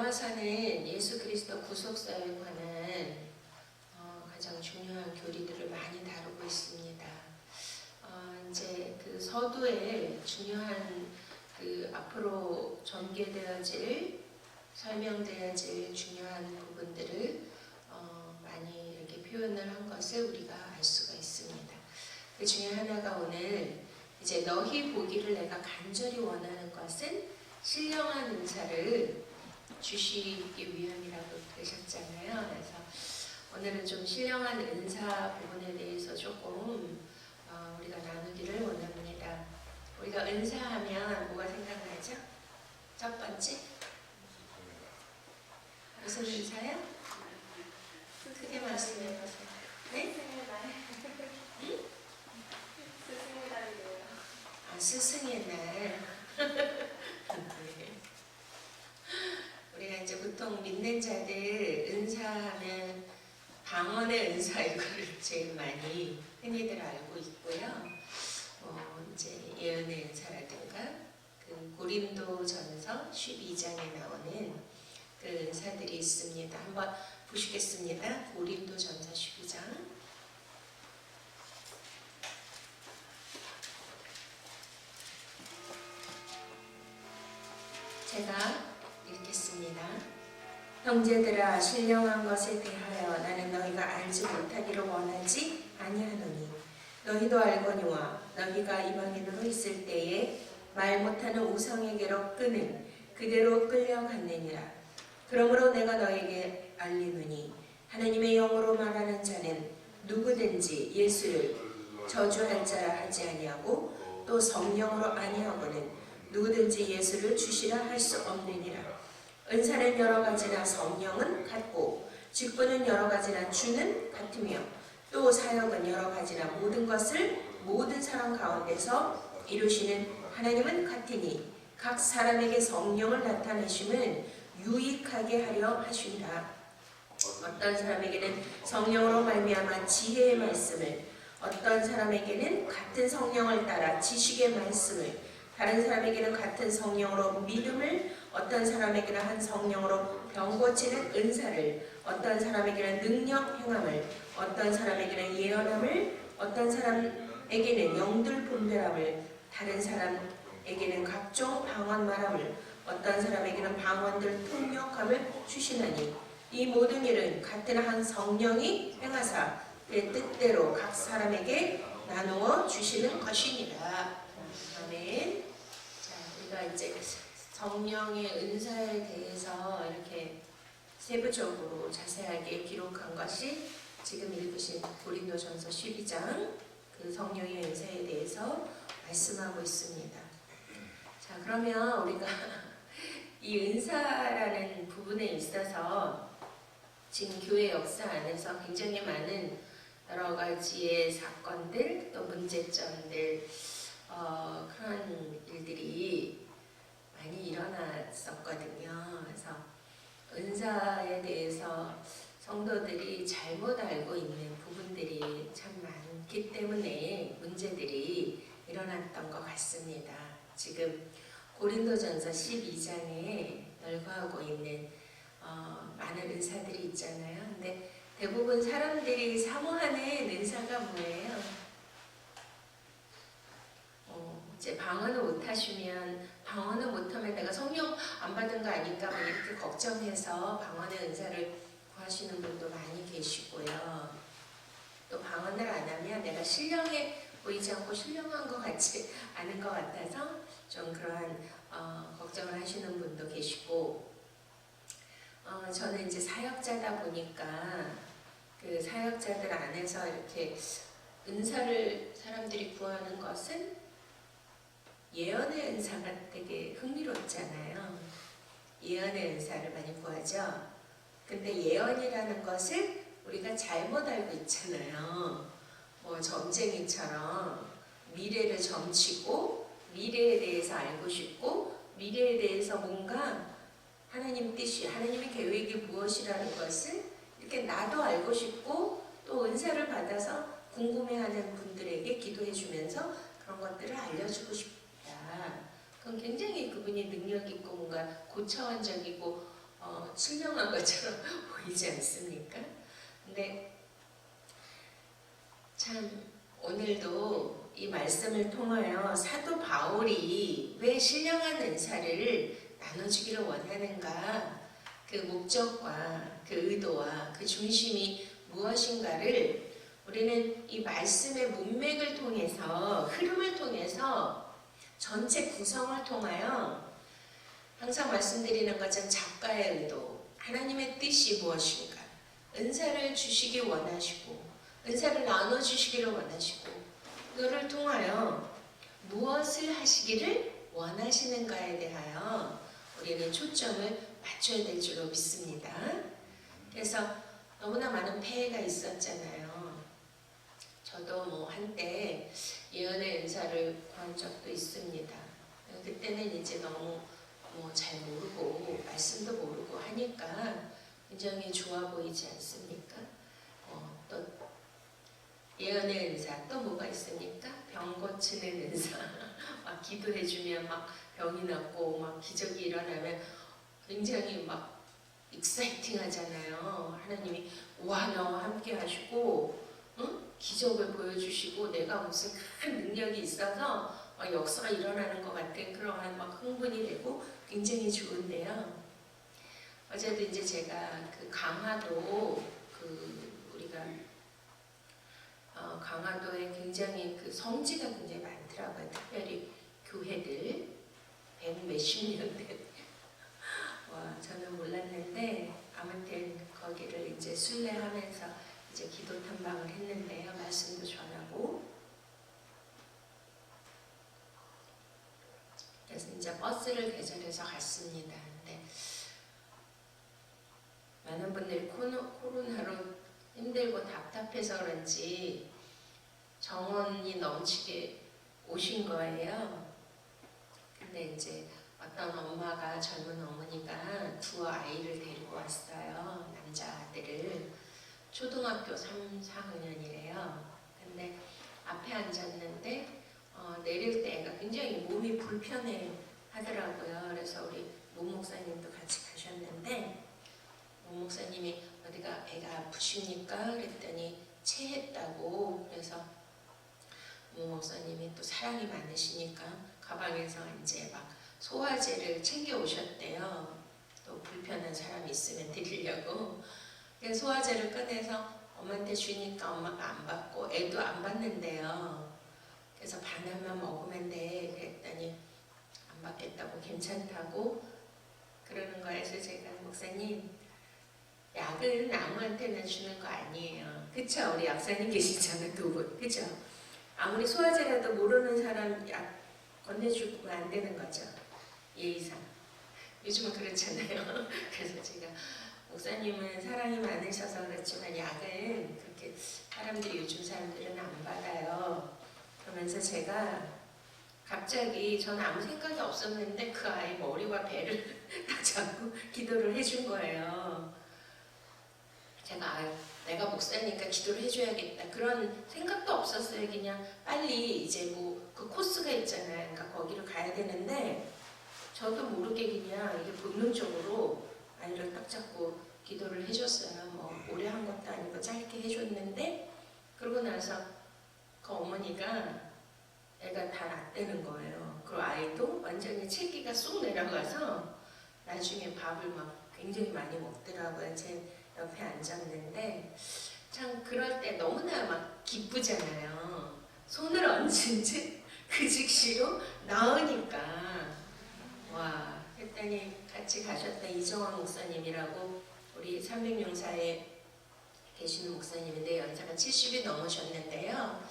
로마서는 예수 그리스도 구속사에 관한 가장 중요한 교리들을 많이 다루고 있습니다. 이제 그 서두에 중요한 그 앞으로 전개되어질 설명되어질 중요한 부분들을 많이 이렇게 표현을 한 것을 우리가 알 수가 있습니다. 그 중에 하나가 오늘 이제 너희 보기를 내가 간절히 원하는 것은 신령한 은사를 주시기 위함이라고 그러셨잖아요. 그래서 오늘은 좀 신령한 은사 부분에 대해서 조금 우리가 나누기를 원합니다. 우리가 은사하면 뭐가 생각나죠? 첫 번째? 무슨 은사요? 크게 말씀해 보세요. 네? 응? 스승의 날이래요. 스승의 날. 네. 우리가 이제 보통 믿는 자들 은사하면 방언의 은사 이거를 제일 많이 흔히들 알고 있고요. 이제 예언의 은사라든가 그 고린도전서 12장에 나오는 그 은사들이 있습니다. 한번 보시겠습니다. 고린도전서 12장. 제가 읽겠습니다. 형제들아, 신령한 것에 대하여 나는 너희가 알지 못하기를 원하지 아니하노니 너희도 알거니와 너희가 이방인으로 있을 때에 말 못하는 우상에게로 끄는 그대로 끌려갔느니라. 그러므로 내가 너에게 알리노니 하나님의 영으로 말하는 자는 누구든지 예수를 저주할 자라 하지 아니하고 또 성령으로 아니하고는 누구든지 예수를 주시라 할 수 없느니라. 은사는 여러 가지나 성령은 같고 직분은 여러 가지나 주는 같으며 또 사역은 여러 가지나 모든 것을 모든 사람 가운데서 이루시는 하나님은 같으니 각 사람에게 성령을 나타내심은 유익하게 하려 하시니라. 어떤 사람에게는 성령으로 말미암아 지혜의 말씀을, 어떤 사람에게는 같은 성령을 따라 지식의 말씀을, 다른 사람에게는 같은 성령으로 믿음을, 어떤 사람에게는 한 성령으로 병 고치는 은사를, 어떤 사람에게는 능력 행함을, 어떤 사람에게는 예언함을, 어떤 사람에게는 영들 분별함을, 다른 사람에게는 각종 방언 말함을, 어떤 사람에게는 방언들 통역함을 주시나니 이 모든 일은 같은 한 성령이 행하사 그 뜻대로 각 사람에게 나누어 주시는 것이니라. 아멘. 자, 우리가 이제 성령의 은사에 대해서 이렇게 세부적으로 자세하게 기록한 것이 지금 읽으신 고린도전서 12장 그 성령의 은사에 대해서 말씀하고 있습니다. 자, 그러면 우리가 이 은사라는 부분에 있어서 지금 교회 역사 안에서 굉장히 많은 여러 가지의 사건들 또 문제점들 그런 일들이 많이 일어났었거든요. 그래서 은사에 대해서 성도들이 잘못 알고 있는 부분들이 참 많기 때문에 문제들이 일어났던 것 같습니다. 지금 고린도전서 12장에 열거하고 있는 많은 은사들이 있잖아요. 근데 대부분 사람들이 사모하는 은사가 뭐예요? 이제 방언을 못하시면 방언을 못하면 내가 성령 안 받은 거 아닐까 뭐 이렇게 걱정해서 방언의 은사를 구하시는 분도 많이 계시고요. 또 방언을 안 하면 내가 신령해 보이지 않고 신령한 것 같지 않은 것 같아서 좀 그러한 걱정을 하시는 분도 계시고 저는 이제 사역자다 보니까 그 사역자들 안에서 이렇게 은사를 사람들이 구하는 것은 예언의 은사가 되게 흥미롭잖아요. 예언의 은사를 많이 구하죠. 근데 예언이라는 것을 우리가 잘못 알고 있잖아요. 뭐 점쟁이처럼 미래를 점치고 미래에 대해서 알고 싶고 미래에 대해서 뭔가 하나님 뜻이, 하나님의 계획이 무엇이라는 것을 이렇게 나도 알고 싶고 또 은사를 받아서 궁금해하는 분들에게 기도해 주면서 그런 것들을 알려주고 싶다. 그건 굉장히 그분이 능력 있고 뭔가 고차원적이고 신령한 것처럼 보이지 않습니까? 근데 참 오늘도 이 말씀을 통하여 사도 바울이 왜 신령한 은사를 나눠주기를 원하는가, 그 목적과 그 의도와 그 중심이 무엇인가를 우리는 이 말씀의 문맥을 통해서, 흐름을 통해서, 전체 구성을 통하여 항상 말씀드리는 것처럼 작가의 의도, 하나님의 뜻이 무엇인가, 은사를 주시기 원하시고 은사를 나눠주시기를 원하시고 그를 통하여 무엇을 하시기를 원하시는가에 대하여 우리는 초점을 맞춰야 될 줄로 믿습니다. 그래서 너무나 많은 폐해가 있었잖아요. 저도 뭐 한때 예언의 은사를 구한 적도 있습니다. 그때는 이제 너무 잘 모르고 말씀도 모르고 하니까 굉장히 좋아 보이지 않습니까? 또 예언의 은사 또 뭐가 있습니까? 병 고치는 은사. 막 기도해주면 막 병이 낫고 막 기적이 일어나면 굉장히 막 익사이팅 하잖아요. 하나님이 와 나와 함께 하시고 기적을 보여주시고 내가 무슨 큰 능력이 있어서 막 역사가 일어나는 것 같은 그러한 막 흥분이 되고 굉장히 좋은데요. 어제도 이제 제가 그 강화도 우리가 강화도에 굉장히 그 성지가 굉장히 많더라고요. 특별히 교회들 100몇십 년 된. 와, 저는 몰랐는데 아무튼 거기를 이제 순례하면서 이제 기도 탐방을 했는데요. 말씀도 전하고. 그래서 이제 버스를 대절해서 갔습니다. 근데 많은 분들이 코로나로 힘들고 답답해서 그런지 정원이 넘치게 오신 거예요. 근데 이제 어떤 엄마가, 젊은 어머니가 두 아이를 데리고 왔어요. 남자아들을. 초등학교 3, 4학년이래요. 근데 앞에 앉았는데 내릴 때 애가 굉장히 몸이 불편해 하더라고요. 그래서 우리 문 목사님도 같이 가셨는데 문 목사님이 어디가 애가 아프십니까? 그랬더니 체했다고. 그래서 문 목사님이 또 사랑이 많으시니까 가방에서 이제 막 소화제를 챙겨 오셨대요. 또 불편한 사람이 있으면 드리려고. 그래서 소화제를 꺼내서 엄마한테 주니까 엄마가 안 받고 애도 안 받는데요. 그래서 반알만 먹으면 돼. 그랬더니 안 받겠다고 괜찮다고 그러는 거에서 제가 목사님 약은 아무한테나 주는 거 아니에요. 그쵸? 우리 약사님 계시잖아요. 두 분. 그쵸? 아무리 소화제라도 모르는 사람 약 건네주면 안 되는 거죠. 예의상. 요즘은 그렇잖아요. 그래서 제가 목사님은 사랑이 많으셔서 그렇지만 약은 그렇게 사람들이 요즘 사람들은 안 받아요. 그러면서 제가 갑자기 저는 아무 생각이 없었는데 그 아이 머리와 배를 딱 잡고 기도를 해준 거예요. 제가 내가 목사니까 기도를 해줘야겠다 그런 생각도 없었어요. 그냥 빨리 이제 뭐 그 코스가 있잖아요. 그러니까 거기를 가야 되는데 저도 모르게 그냥 이게 본능적으로 아이를 딱 잡고 기도를 해줬어요. 뭐 오래 한 것도 아니고 짧게 해줬는데 그러고 나서 그 어머니가 애가 다 낫대는 거예요. 그리고 아이도 완전히 체기가 쑥 내려가서 나중에 밥을 막 굉장히 많이 먹더라고요. 제 옆에 앉았는데 참 그럴 때 너무나 막 기쁘잖아요. 손을 얹은 채 그 즉시로 나으니까. 와, 했더니 같이 가셨던 이정환 목사님이라고 우리 300명사에 계시는 목사님인데 연세가 70이 넘으셨는데요.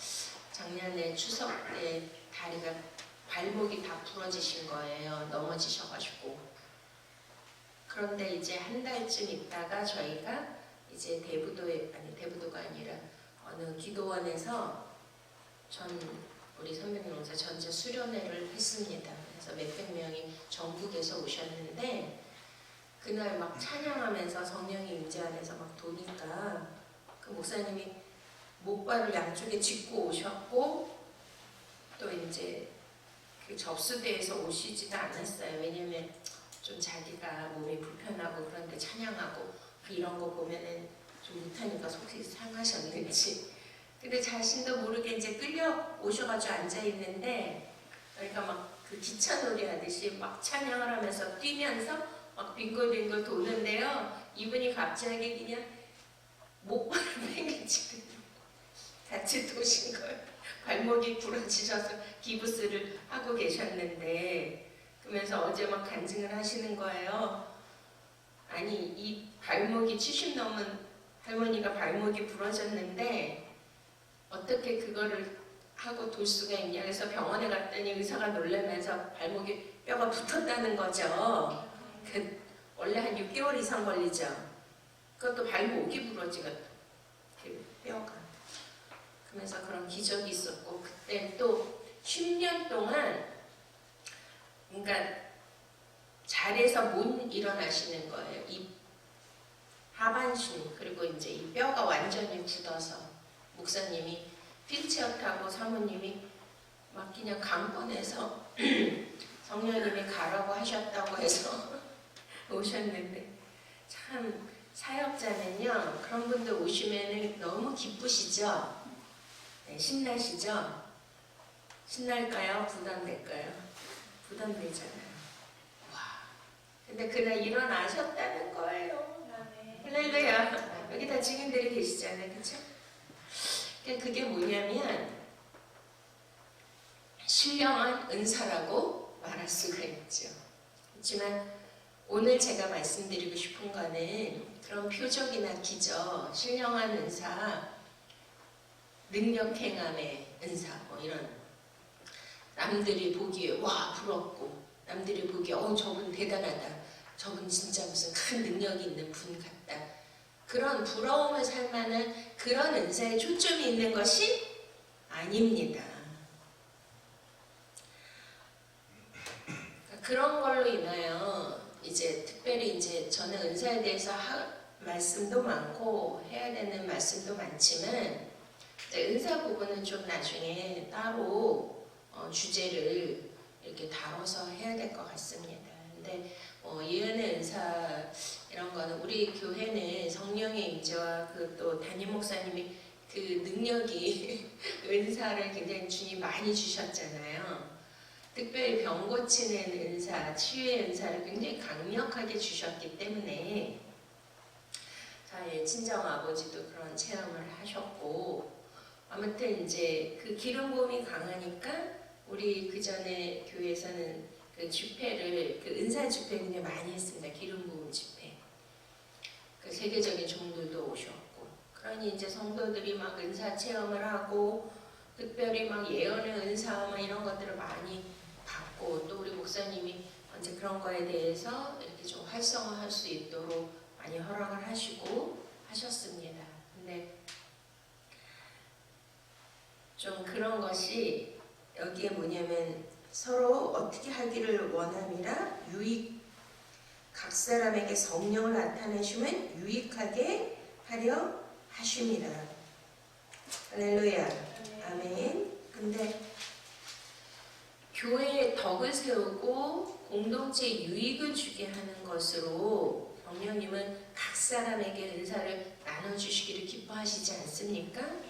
작년에 추석 때 다리가 발목이 다 부러지신 거예요. 넘어지셔가지고. 그런데 이제 한 달쯤 있다가 저희가 이제 대부도가 아니라 어느 기도원에서 우리 300명사 전체 수련회를 했습니다. 그래서 몇백 명이 전국에서 오셨는데 그날 막 찬양하면서 성령이 임재 안에서 막 도니까 그 목사님이 목발을 양쪽에 짚고 오셨고 또 이제 그 접수대에서 오시지도 않았어요. 왜냐면 좀 자기가 몸이 불편하고 그런데 찬양하고 이런 거 보면은 좀 못하니까 속이 상하셨는지. 근데 자신도 모르게 이제 끌려 오셔가지고 앉아 있는데, 그러니까 막 그 기차놀이 하듯이 막 찬양을 하면서 뛰면서 막 빙글빙글 도는데요. 이분이 갑자기 그냥 목발을 팽개치고 같이 도신 거예요. 발목이 부러지셔서 기부스를 하고 계셨는데, 그러면서 어제 막 간증을 하시는 거예요. 아니, 이 발목이 70 넘은 할머니가 발목이 부러졌는데 어떻게 그거를 하고 돌 수가 있냐. 그래서 병원에 갔더니 의사가 놀라면서 발목에 뼈가 붙었다는 거죠. 원래 한 6개월 이상 걸리죠. 그것도 발목이 부러지거든. 뼈가. 그러면서 그런 기적이 있었고, 그때 또 10년 동안 그러니까 자리에서 못 일어나시는 거예요. 이 하반신, 그리고 이제 이 뼈가 완전히 굳어서 목사님이 휠체어 타고 사모님이 막 그냥 강권해서 성령님이 가라고 하셨다고 해서 오셨는데, 참 사역자는요 그런 분들 오시면 너무 기쁘시죠? 네, 신나시죠? 신날까요? 부담될까요? 부담되잖아요. 와, 근데 그날 일어나셨다는 거예요. 할렐루야. 여기 다 증인들이 계시잖아요, 그렇죠? 그게 뭐냐면 신령한 은사라고 말할 수가 있죠. 그렇지만 오늘 제가 말씀드리고 싶은 거는 그런 표적이나 기적, 신령한 은사, 능력 행함의 은사, 뭐 이런 남들이 보기에 와 부럽고, 남들이 보기에 저분 대단하다, 저분 진짜 무슨 큰 능력이 있는 분 같다, 그런 부러움을 살 만한 그런 은사에 초점이 있는 것이 아닙니다. 그런 걸로 인하여 이제 특별히 이제 저는 은사에 대해서 말씀도 많고 해야 되는 말씀도 많지만, 은사 부분은 좀 나중에 따로 주제를 이렇게 다뤄서 해야 될 것 같습니다. 근데 예언의 은사 이런 거는 우리 교회는 성령의 임재와 그 또 담임 목사님이 그 능력이 은사를 굉장히 주님 많이 주셨잖아요. 특별히 병 고치는 은사, 치유의 은사를 굉장히 강력하게 주셨기 때문에 저희 친정 아버지도 그런 체험을 하셨고, 아무튼 이제 그 기름 부음이 강하니까 우리 그 전에 교회에서는 그 집회를, 그 은사 집회 굉장히 많이 했습니다. 기름 부음 집회. 그 세계적인 종들도 오셨고, 그러니 이제 성도들이 막 은사 체험을 하고, 특별히 막 예언의 은사 막 이런 것들을 많이 받고, 또 우리 목사님이 이제 그런 거에 대해서 이렇게 좀 활성화할 수 있도록 많이 허락을 하시고 하셨습니다. 근데 좀 그런 것이 여기에 뭐냐면 서로 어떻게 하기를 원함이라 각 사람에게 성령을 나타내시면 유익하게 하려 하십니다. 할렐루야. 아멘. 근데 교회에 덕을 세우고 공동체에 유익을 주게 하는 것으로 성령님은 각 사람에게 은사를 나눠주시기를 기뻐하시지 않습니까?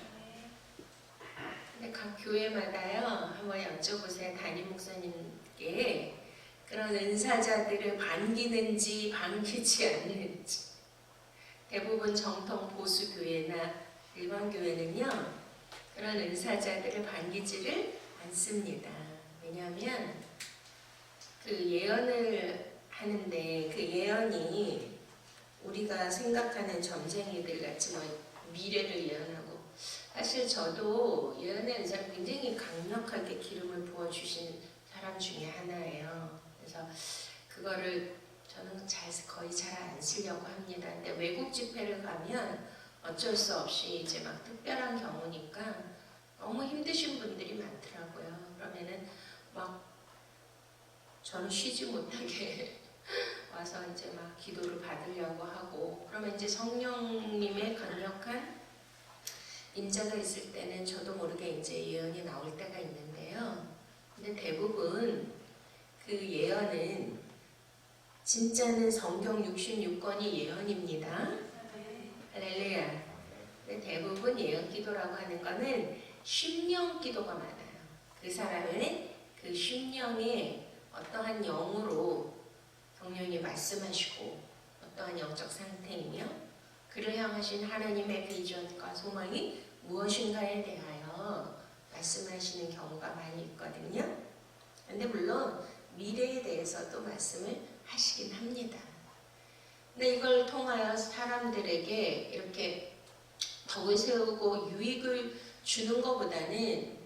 근데 각 교회마다요, 한번 여쭤보세요. 담임 목사님께 그런 은사자들을 반기는지 반기지 않는지. 대부분 정통 보수 교회나 일반 교회는요, 그런 은사자들을 반기지를 않습니다. 왜냐하면 그 예언을 하는데 그 예언이 우리가 생각하는 점쟁이들 같이 뭐 미래를 예언하고, 사실 저도 예언의 은사를 굉장히 강력하게 기름을 부어주신 사람 중에 하나예요. 그래서 그거를 저는 거의 잘 안 쓰려고 합니다. 근데 외국 집회를 가면 어쩔 수 없이 이제 막 특별한 경우니까 너무 힘드신 분들이 많더라고요. 그러면은 막 저는 쉬지 못하게 와서 이제 막 기도를 받으려고 하고, 그러면 이제 성령님의 강력한 임재가 있을 때는 저도 모르게 이제 예언이 나올 때가 있는데요. 근데 대부분 그 예언은 진짜는 성경 66권이 예언입니다. 할렐루야. 근데 대부분 예언 기도라고 하는 거는 심령 기도가 많아요. 그 사람은 그 심령에 어떠한 영으로 성령이 말씀하시고 어떠한 영적 상태이며 그를 향하신 하나님의 비전과 소망이 무엇인가에 대하여 말씀하시는 경우가 많이 있거든요. 근데 물론 미래에 대해서도 말씀을 하시긴 합니다. 근데 이걸 통하여 사람들에게 이렇게 덕을 세우고 유익을 주는 것보다는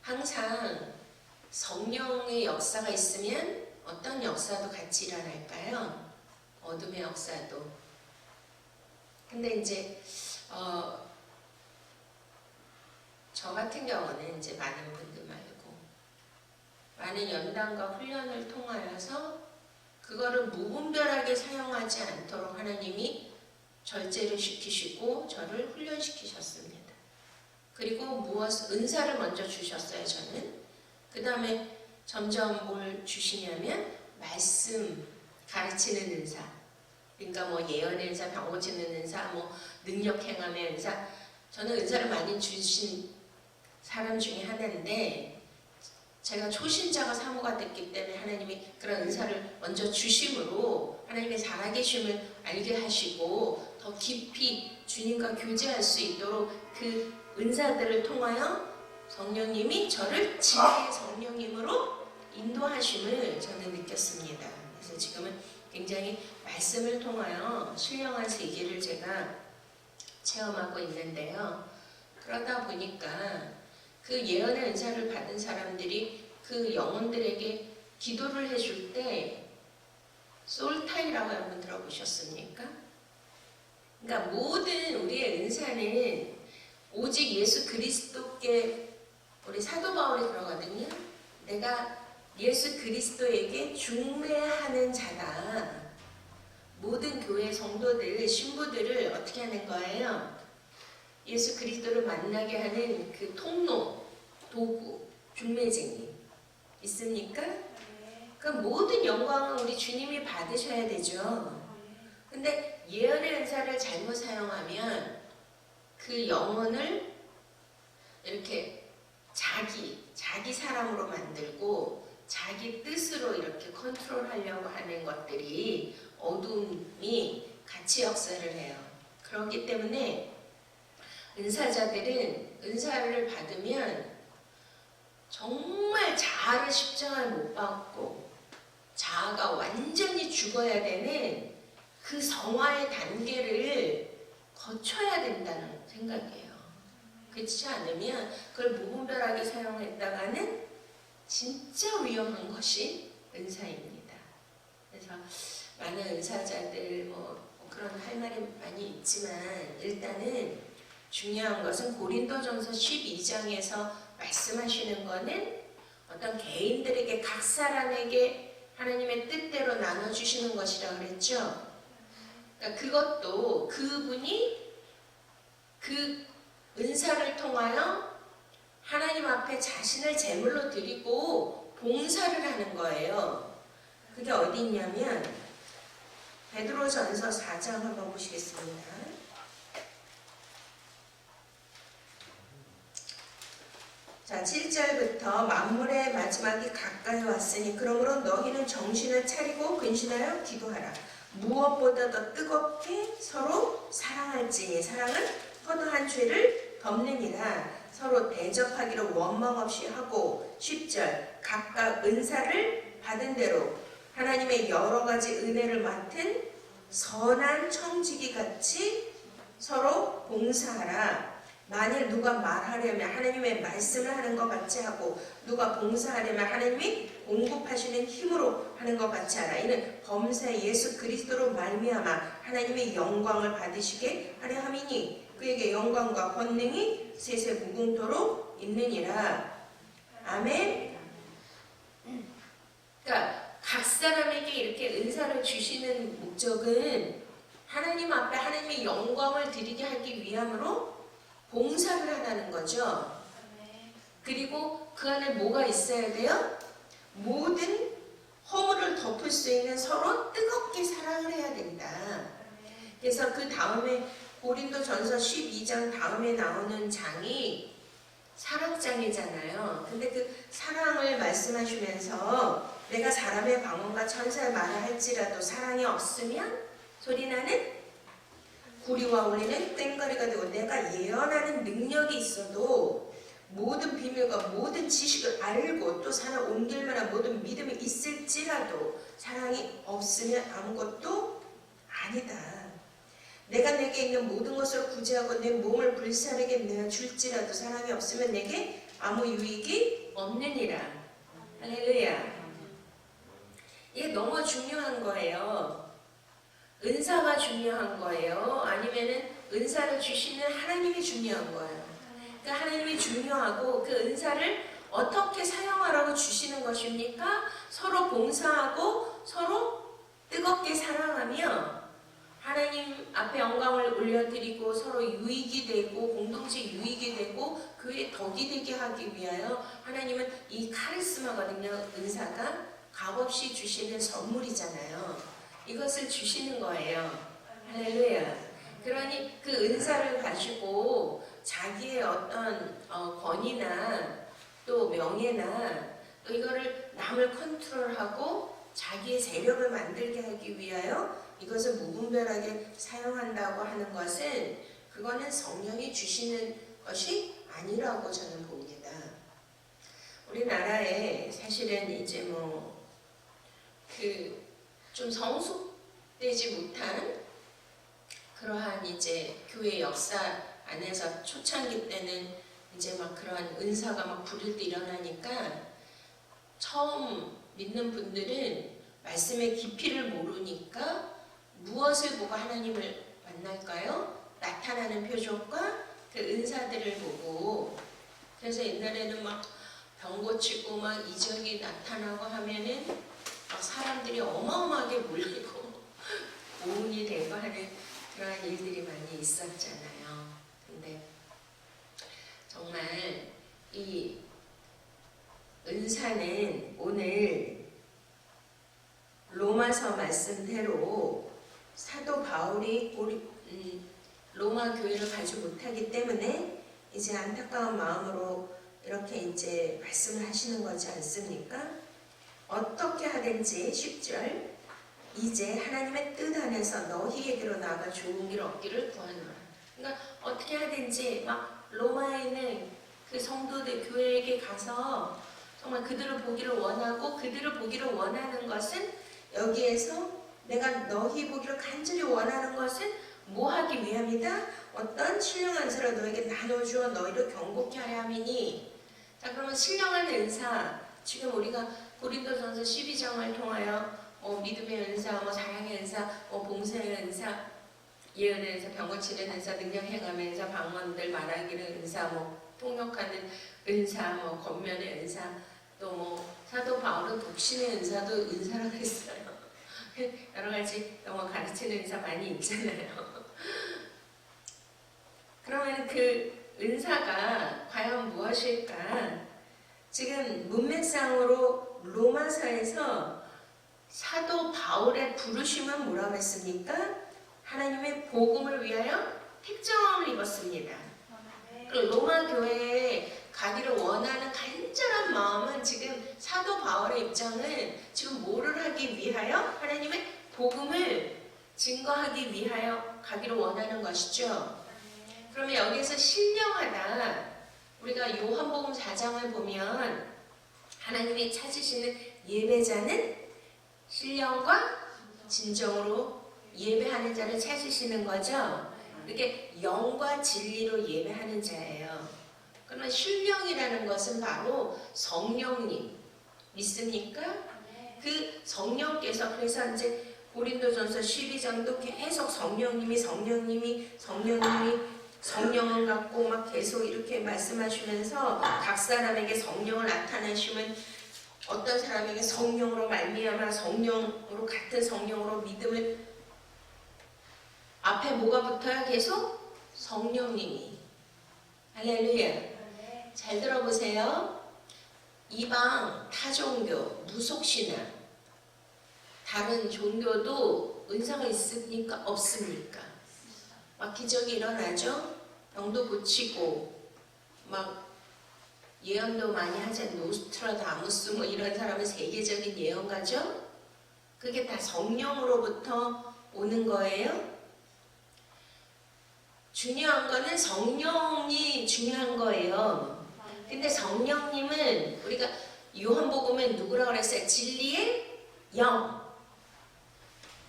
항상 성령의 역사가 있으면 어떤 역사도 같이 일어날까요? 어둠의 역사도. 근데 이제 저 같은 경우는 이제 많은 분들 말고 많은 연단과 훈련을 통하여서 그거를 무분별하게 사용하지 않도록 하나님이 절제를 시키시고 저를 훈련시키셨습니다. 그리고 은사를 먼저 주셨어요, 저는. 그 다음에 점점 뭘 주시냐면 말씀 가르치는 은사. 그러니까 뭐 예언의 은사, 병 고치는 은사, 뭐 능력 행함의 은사. 저는 은사를 많이 주신 사람 중에 하나인데 제가 초신자가 사모가 됐기 때문에 하나님이 그런 은사를 먼저 주심으로 하나님의 살아계심을 알게 하시고 더 깊이 주님과 교제할 수 있도록 그 은사들을 통하여 성령님이 저를 진리의 성령님으로 인도하심을 저는 느꼈습니다. 그래서 지금은 굉장히 말씀을 통하여 신령한 세계를 제가 체험하고 있는데요. 그러다 보니까 그 예언의 은사를 받은 사람들이 그 영혼들에게 기도를 해줄 때 솔타이라고 한번 들어보셨습니까? 그러니까 모든 우리의 은사는 오직 예수 그리스도께 우리 사도 바울이 그러거든요. 내가 예수 그리스도에게 중매하는 자다. 모든 교회 성도들, 신부들을 어떻게 하는 거예요? 예수 그리스도를 만나게 하는 그 통로, 도구, 중매쟁이 있습니까? 그럼 모든 영광은 우리 주님이 받으셔야 되죠. 근데 예언의 은사를 잘못 사용하면 그 영혼을 이렇게 자기 사람으로 만들고 자기 뜻으로 이렇게 컨트롤하려고 하는 것들이 어둠이 같이 역사를 해요. 그렇기 때문에 은사자들은 은사를 받으면 정말 자아를 십자가를 못 받고 자아가 완전히 죽어야 되는 그 성화의 단계를 거쳐야 된다는 생각이에요. 그렇지 않으면 그걸 무분별하게 사용했다가는 진짜 위험한 것이 은사입니다. 그래서 많은 은사자들 뭐 그런 할 말이 많이 있지만 일단은 중요한 것은 고린도전서 12장에서 말씀하시는 것은 어떤 개인들에게 각 사람에게 하나님의 뜻대로 나눠주시는 것이라고 그랬죠. 그러니까 그것도 그분이 그 은사를 통하여 하나님 앞에 자신을 제물로 드리고 봉사를 하는 거예요. 그게 어디 있냐면 베드로전서 4장 한번 보시겠습니다. 자, 7절부터 만물의 마지막이 가까이 왔으니 그러므로 너희는 정신을 차리고 근신하여 기도하라. 무엇보다 더 뜨겁게 서로 사랑할지니 사랑은 허다한 죄를 덮느니라. 서로 대접하기를 원망 없이 하고 10절 각각 은사를 받은 대로 하나님의 여러 가지 은혜를 맡은 선한 청지기 같이 서로 봉사하라. 만일 누가 말하려면 하나님의 말씀을 하는 것 같이 하고 누가 봉사하려면 하나님이 공급하시는 힘으로 하는 것 같이 하라. 이는 범사의 예수 그리스도로 말미암아 하나님의 영광을 받으시게 하려 함이니 그에게 영광과 권능이 세세 무궁토록 있느니라. 아멘. 그러니까 각 사람에게 이렇게 은사를 주시는 목적은 하나님 앞에 하나님의 영광을 드리게 하기 위함으로 봉사를 하라는 거죠. 그리고 그 안에 뭐가 있어야 돼요? 모든 허물을 덮을 수 있는 서로 뜨겁게 사랑을 해야 된다. 그래서 그 다음에 고린도전서 12장 다음에 나오는 장이 사랑장이잖아요. 근데 그 사랑을 말씀하시면서 내가 사람의 방언과 천사의 말을 할지라도 사랑이 없으면 소리나는 구리와 울리는 땡거리가 되고 내가 예언하는 능력이 있어도 모든 비밀과 모든 지식을 알고 또 산을 옮길 만한 모든 믿음이 있을지라도 사랑이 없으면 아무것도 아니다. 내가 내게 있는 모든 것을 구제하고 내 몸을 불사르게 내어 줄지라도 사랑이 없으면 내게 아무 유익이 없느니라. 할렐루야. 이게 너무 중요한 거예요. 은사가 중요한 거예요. 아니면은 은사를 주시는 하나님이 중요한 거예요. 그 하나님이 중요하고 그 은사를 어떻게 사용하라고 주시는 것입니까? 서로 봉사하고 서로 뜨겁게 사랑하며 하나님 앞에 영광을 올려드리고 서로 유익이 되고 공동체 유익이 되고 교회 덕이 되게 하기 위하여 하나님은 이 카리스마거든요. 은사가 값없이 주시는 선물이잖아요. 이것을 주시는 거예요. 할렐루야. 그러니 그 은사를 가지고 자기의 어떤 권위나 또 명예나 또 이거를 남을 컨트롤하고 자기의 세력을 만들게 하기 위하여 이것을 무분별하게 사용한다고 하는 것은 그거는 성령이 주시는 것이 아니라고 저는 봅니다. 우리나라에 사실은 이제 좀 성숙되지 못한 그러한 이제 교회 역사 안에서 초창기 때는 이제 막 그러한 은사가 막 부릴 때 일어나니까 처음 믿는 분들은 말씀의 깊이를 모르니까 무엇을 보고 하나님을 만날까요? 나타나는 표적과 그 은사들을 보고 그래서 옛날에는 막 병 고치고 막 이적이 나타나고 하면은 막 사람들이 어마어마하게 몰리고 오운이 되고 하는 그러한 일들이 많이 있었잖아요. 근데 정말 이 은사는 오늘 로마서 말씀대로 사도 바울이 로마 교회를 가지 못하기 때문에 이제 안타까운 마음으로 이렇게 이제 말씀을 하시는 거지 않습니까? 어떻게 하든지 10절 이제 하나님의 뜻 안에서 너희에게로 나아가 좋은 길 얻기를 구하노라. 그러니까 어떻게 하든지 막 로마에 있는 그 성도들 교회에게 가서 정말 그들을 보기를 원하고 그들을 보기를 원하는 것은 여기에서 내가 너희 보기를 간절히 원하는 것은 뭐 하기 위함이다? 어떤 신령한 은사를 너에게 나눠주어 너희를 경고케 하려 함이니. 자, 그러면 신령한 은사 지금 우리가 고린도전서 12장을 통하여 믿음의 은사, 사랑의 은사, 봉사의 은사, 예언의 은사, 병 고치는 은사, 능력 행함의 은사, 방언들 말하기는 은사, 통역하는 은사, 권면의 은사, 또 사도 바울은 독신의 은사도 은사라고 했어요. 여러 가지 가르치는 은사 많이 있잖아요. 그러면 그 은사가 과연 무엇일까? 지금 문맥상으로 로마서에서 사도 바울의 부르심은 뭐라고 했습니까? 하나님의 복음을 위하여 택정함을 입었습니다. 로마 교회에 가기를 원하는 간절한 마음은 지금 사도 바울의 입장은 지금 뭐를 하기 위하여? 하나님의 복음을 증거하기 위하여 가기를 원하는 것이죠. 그러면 여기서 신령하다. 우리가 요한복음 4장을 보면 하나님이 찾으시는 예배자는 신령과 진정으로 예배하는 자를 찾으시는 거죠. 이게 영과 진리로 예배하는 자예요. 그러면 신령이라는 것은 바로 성령님 믿습니까? 그 성령께서 그래서 이제 고린도전서 12장도 계속 성령님이 성령을 갖고 막 계속 이렇게 말씀하시면서 각 사람에게 성령을 나타내시면 어떤 사람에게 성령으로 말미암아 성령으로 같은 성령으로 믿음을 앞에 뭐가 붙어요? 계속 성령님이. 할렐루야. 잘 들어보세요. 이방 타종교 무속신앙 다른 종교도 은사가 있습니까? 없습니까? 막 기적이 일어나죠? 병도 고치고 막 예언도 많이 하잖아요. 노스트라다무스 뭐 이런 사람은 세계적인 예언가죠? 그게 다 성령으로부터 오는 거예요. 중요한 거는 성령이 중요한 거예요. 근데 성령님은 우리가 요한복음에 누구라고 그랬어요? 진리의 영.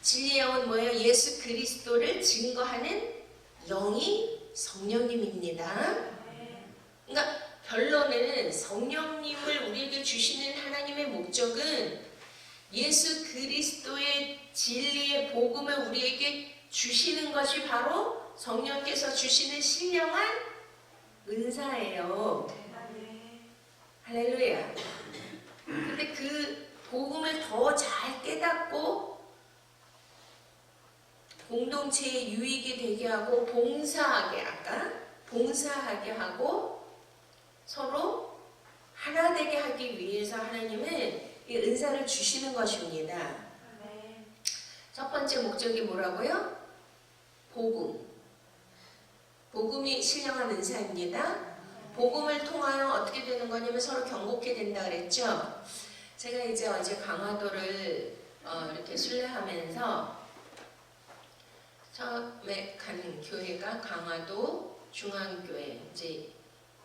진리의 영은 뭐예요? 예수 그리스도를 증거하는 영이 성령님입니다. 그러니까 결론은 성령님을 우리에게 주시는 하나님의 목적은 예수 그리스도의 진리의 복음을 우리에게 주시는 것이 바로 성령께서 주시는 신령한 은사예요. 할렐루야. 근데 그 복음을 더 잘 깨닫고 공동체의 유익이 되게 하고 봉사하게 하고 서로 하나 되게 하기 위해서 하나님은 이 은사를 주시는 것입니다. 첫 번째 목적이 뭐라고요? 복음이 신령한 은사입니다. 복음을 통하여 어떻게 되는 거냐면 서로 경고케 된다 그랬죠. 제가 이제 어제 강화도를 이렇게 순례하면서 처음에 간 교회가 강화도 중앙교회, 이제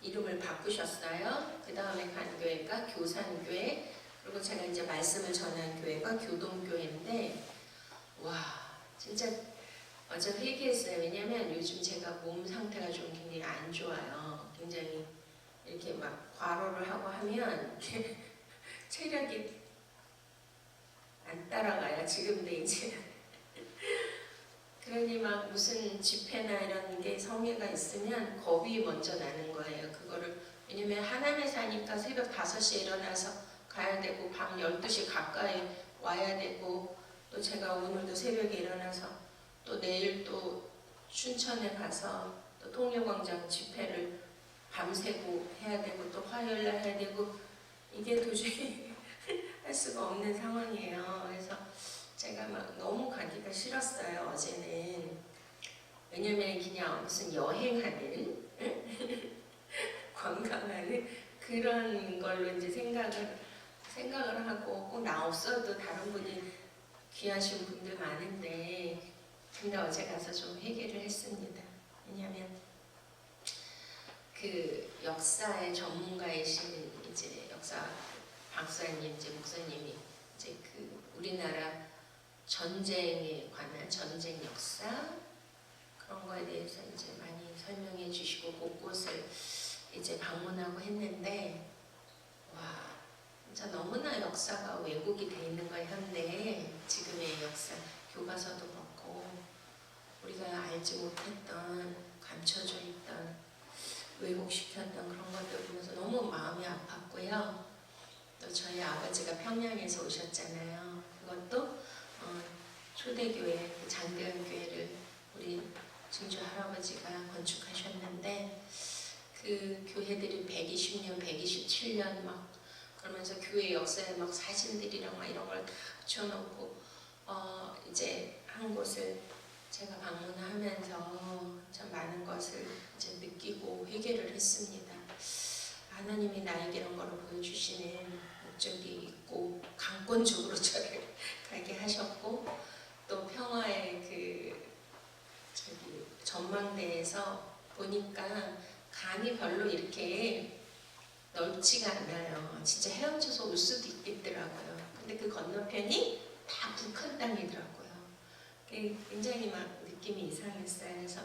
이름을 바꾸셨어요. 그 다음에 간 교회가 교산교회, 그리고 제가 이제 말씀을 전한 교회가 교동교회인데, 와, 진짜 어제 회개했어요. 왜냐면 요즘 제가 몸 상태가 좀 굉장히 안 좋아요. 굉장히 이렇게 막 과로를 하고 하면 체력이 안 따라가요. 지금도 이제. 그러니 막 무슨 집회나 이런 게 성회가 있으면 겁이 먼저 나는 거예요. 그거를 왜냐면 하남에 사니까 새벽 5시에 일어나서 가야 되고 밤 12시 가까이 와야 되고, 또 제가 오늘도 새벽에 일어나서 또 내일 또 춘천에 가서 또 통일광장 집회를 밤새고 해야 되고, 또 화요일날 해야 되고, 이게 도저히 할 수가 없는 상황이에요. 그래서 제가 막 너무 가기가 싫었어요, 어제는. 왜냐면 그냥 무슨 여행하는 관광하는 그런 걸로 이제 생각을 하고, 꼭 나 없어도 다른 분이 귀하신 분들 많은데, 근데 어제 가서 좀 회개를 했습니다. 왜냐면 그 역사의 전문가이신 이제 역사 박사님, 이제 목사님이 이제 그 우리나라 전쟁에 관한 전쟁 역사 그런 거에 대해서 이제 많이 설명해 주시고 곳곳을 이제 방문하고 했는데, 와, 진짜 너무나 역사가 왜곡이 돼 있는 거예요. 현대 지금의 역사 교과서도 그렇고 우리가 알지 못했던, 감춰져 있던, 왜곡시켰던 그런 것들 보면서 너무 마음이 아팠고요. 또 저희 아버지가 평양에서 오셨잖아요. 그것도 초대교회, 그 장대현 교회를 우리 증조 할아버지가 건축하셨는데, 그 교회들이 120년, 127년 막 그러면서 교회 역사에 막 사진들이랑 막 이런 걸 다 붙여놓고 이제 한 곳을 제가 방문하면서 참 많은 것을 이제 느끼고 회개를 했습니다. 하나님이 나에게 이런 거를 보여주시는 목적이 있고 강권적으로 저를 가게 하셨고, 또 평화의 그 전망대에서 보니까 강이 별로 이렇게 넓지가 않아요. 진짜 헤엄쳐서 올 수도 있겠더라고요. 근데 그 건너편이 다 북한 땅이더라고요. 굉장히 막 느낌이 이상했어요. 그래서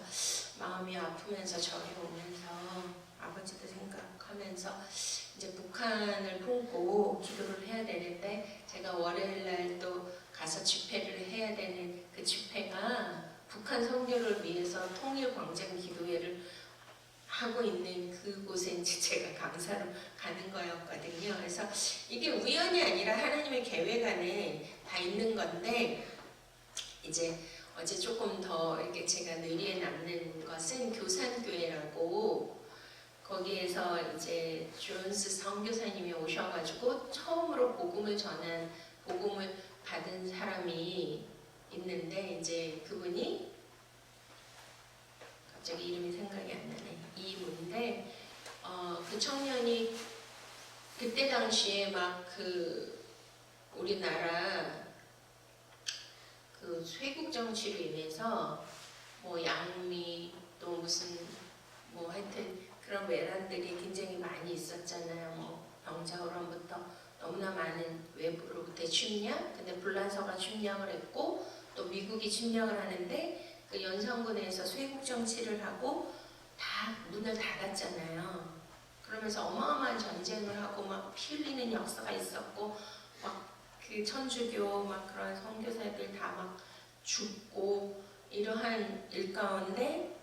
마음이 아프면서 절에 오면서 아버지도 생각하면서 이제 북한을 품고 기도를 해야 되는데, 제가 월요일날 또 가서 집회를 해야 되는 그 집회가 북한 선교를 위해서 통일광장 기도회를 하고 있는 그곳에 이제 제가 강사로 가는 거였거든요. 그래서 이게 우연이 아니라 하나님의 계획 안에 다 있는 건데, 이제 어제 조금 더 이렇게 제가 뇌리에 남는 것은 교산교회라고, 거기에서 이제 존스 선교사님이 오셔가지고 처음으로 복음을 전한, 복음을 받은 사람이 있는데 이제 그분이 갑자기 이름이 생각이 안 나네. 이문인데 그 청년이 그때 당시에 막 그 우리나라 그 쇄국 정치로 인해서 뭐 양미 또 무슨 뭐 하여튼 그런 외란들이 굉장히 많이 있었잖아요. 뭐 병자호란부터 너무나 많은 외부로부터 침략, 근데 불란서가 침략을 했고 또 미국이 침략을 하는데 그 연산군에서 쇄국 정치를 하고 다 문을 닫았잖아요. 그러면서 어마어마한 전쟁을 하고 막 피 흘리는 역사가 있었고 막 그 천주교 막 그런 선교사들 다 막 죽고 이러한 일 가운데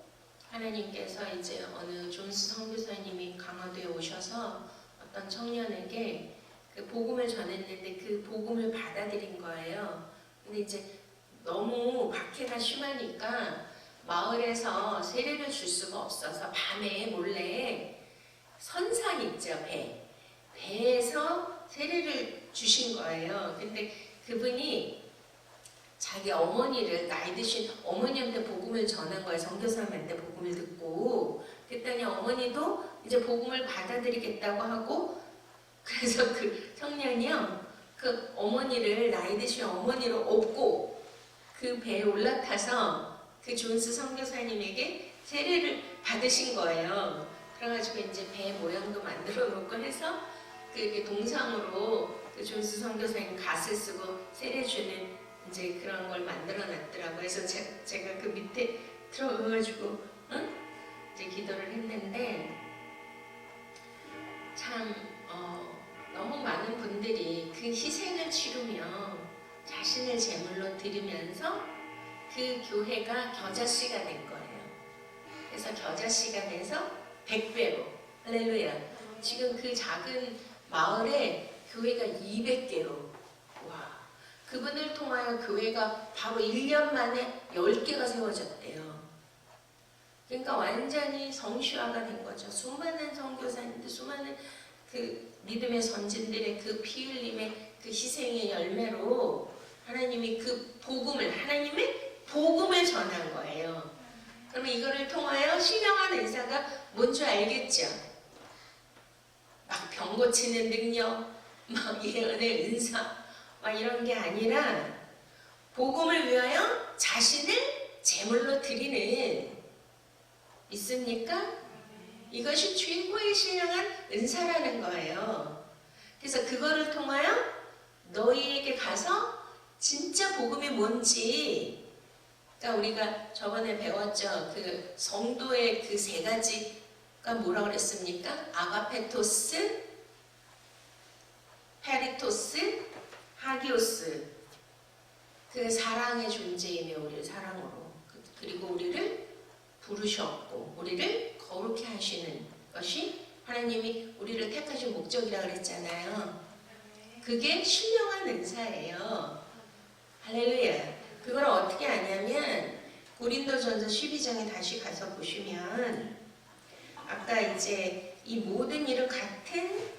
하나님께서 이제 어느 존스 선교사님이 강화도에 오셔서 어떤 청년에게 그 복음을 전했는데 그 복음을 받아들인 거예요. 근데 이제 너무 박해가 심하니까 마을에서 세례를 줄 수가 없어서 밤에 몰래 선상 있죠, 배에서 세례를 주신 거예요. 근데 그분이 자기 어머니를 나이 드신 어머니한테 복음을 전한 거예요. 선교사님한테 복음을 듣고 그랬더니 어머니도 이제 복음을 받아들이겠다고 하고 그래서 그 청년이요 그 어머니를 나이 드신 어머니를 업고 그 배에 올라타서 그 존스 선교사님에게 세례를 받으신 거예요. 그래가지고 이제 배 모양도 만들어 놓고 해서 그 동상으로 그 존스 선교사님 갓을 쓰고 세례 주는 이제 그런 걸 만들어 놨더라고요. 그래서 제가 그 밑에 들어가가지고 이제 기도를 했는데 참 너무 많은 분들이 그 희생을 치르며 자신을 제물로 드리면서 그 교회가 겨자씨가 된 거예요. 그래서 겨자씨가 돼서 100배로 할렐루야. 지금 그 작은 마을에 교회가 200개로 와 그분을 통하여 교회가 바로 1년 만에 10개가 세워졌대요. 그러니까 완전히 성취화가 된 거죠. 수많은 선교사님들, 수많은 그 믿음의 선진들의 그 피 흘림의 그 희생의 열매로 하나님이 그 복음을, 하나님의 복음을 전한 거예요. 그러면 이거를 통하여 신령한 은사가 뭔 줄 알겠죠? 막 병 고치는 능력, 막 예언의 은사, 막 이런 게 아니라 복음을 위하여 자신을 제물로 드리는 있습니까? 이것이 최고의 신령한 은사라는 거예요. 그래서 그거를 통하여 너희에게 가서 진짜 복음이 뭔지 그러니까 우리가 저번에 배웠죠. 그 성도의 그 세 가지가 뭐라고 그랬습니까? 아가페토스, 페리토스, 하기오스. 그 사랑의 존재이며 우리를 사랑으로 그리고 우리를 부르셨고 우리를 거룩해 하시는 것이 하나님이 우리를 택하신 목적이라 그랬잖아요. 그게 신령한 은사예요. 할렐루야. 그걸 어떻게 아냐면 고린도전서 12장에 다시 가서 보시면 아까 이제 이 모든 일을 같은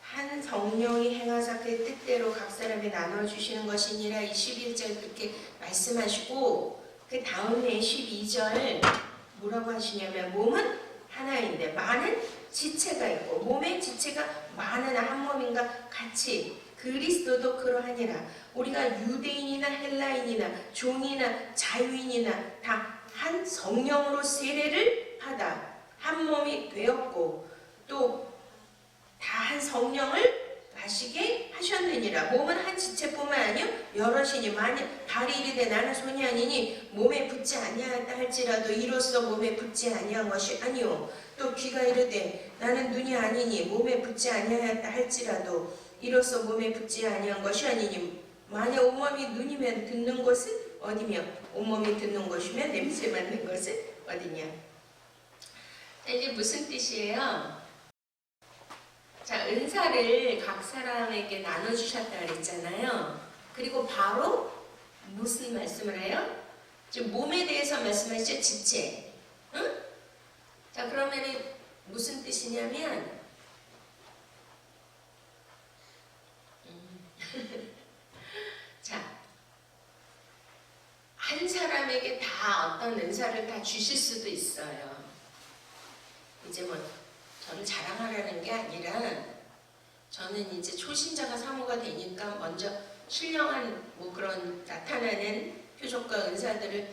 한 성령이 행하사 그 뜻대로 각 사람에 나눠주시는 것이니라 이 11절 그렇게 말씀하시고 그 다음에 12절 뭐라고 하시냐면 몸은 하나인데 많은 지체가 있고 몸의 지체가 많은 한 몸인가 같이 그리스도도 그러하니라. 우리가 유대인이나 헬라인이나 종이나 자유인이나 다 한 성령으로 세례를 받아 한 몸이 되었고 또 다 한 성령을 마시게 하셨느니라. 몸은 한 지체뿐만 아니요 여럿이니 만일 발이 이르되 나는 손이 아니니 몸에 붙지 아니하였다 할지라도 이로써 몸에 붙지 아니한 것이 아니요 또 귀가 이르되 나는 눈이 아니니 몸에 붙지 아니하였다 할지라도 이로써 몸에 붙지 아니한 것이 아니니 만약 온몸이 눈이면 듣는 것은 어디며 온몸이 듣는 것이면 냄새 맡는 것은 어디냐. 자, 이게 무슨 뜻이에요? 자, 은사를 각 사람에게 나눠주셨다 그랬잖아요. 그리고 바로 무슨 말씀을 해요? 지금 몸에 대해서 말씀하시죠? 지체. 응? 자, 그러면은 무슨 뜻이냐면 자, 은사를 다 주실 수도 있어요. 이제 뭐 저를 자랑하라는 게 아니라 저는 이제 초신자가 사모가 되니까 먼저 신령한 뭐 그런 나타나는 표적과 은사들을